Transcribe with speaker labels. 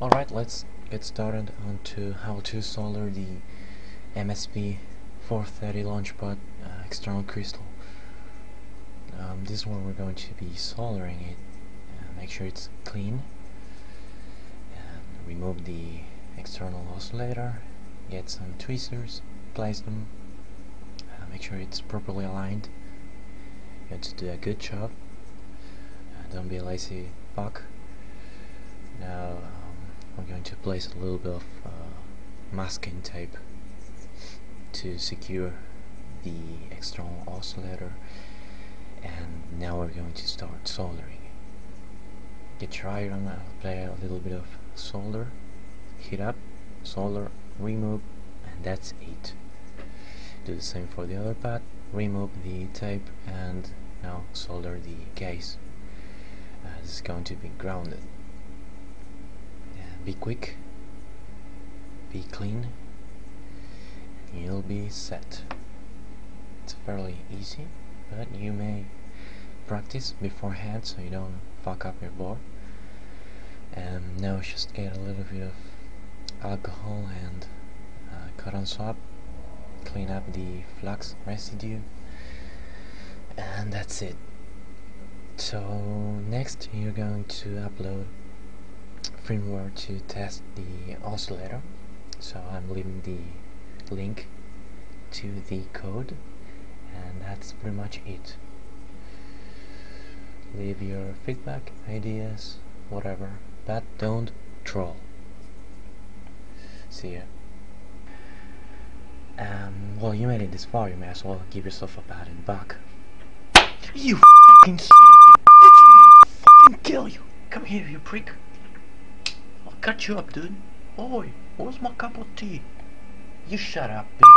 Speaker 1: Alright, let's get started on to how to solder the MSP 430 Launchpad external crystal. This is where we're going to be soldering it. Make sure it's clean and remove the external oscillator, get some tweezers, place them, make sure it's properly aligned. You have to do a good job, don't be a lazy fuck. Now I'm going to place a little bit of masking tape to secure the external oscillator, and now we're going to start soldering. Get your iron, apply a little bit of solder, heat up, solder, remove, and that's it. Do the same for the other pad, remove the tape, and now solder the case. This is going to be grounded. Be quick, be clean, and you'll be set. It's fairly easy, but you may practice beforehand so you don't fuck up your board. And now just get a little bit of alcohol and cotton swab, clean up the flux residue, and that's it. So next you're going to upload firmware to test the oscillator, so I'm leaving the link to the code, and that's pretty much it. Leave your feedback, ideas, whatever, but don't troll. See ya. Well, you made it this far, you may as well give yourself a pat in the back. You fucking fucking kill you. Come here, you prick. I'll cut you up, dude. Oi, where's my cup of tea? You shut up, bitch.